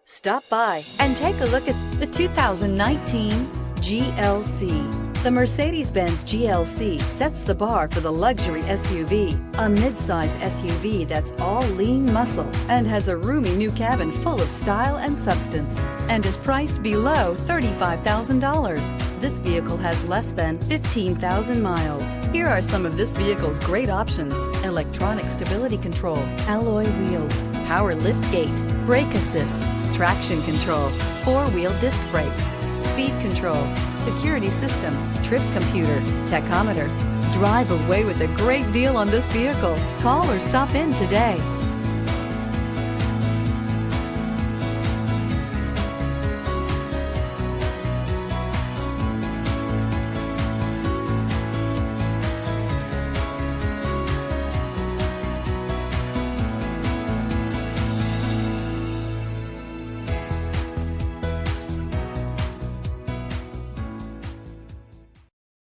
Stop by and take a look at the 2019 GLC. The Mercedes-Benz GLC sets the bar for the luxury SUV, a midsize SUV that's all lean muscle and has a roomy new cabin full of style and substance, and is priced below $35,000. This vehicle has less than 15,000 miles. Here are some of this vehicle's great options: electronic stability control, alloy wheels, power lift gate, brake assist, traction control, four-wheel disc brakes, speed control, security system, trip computer, tachometer. Drive away with a great deal on this vehicle. Call or stop in today.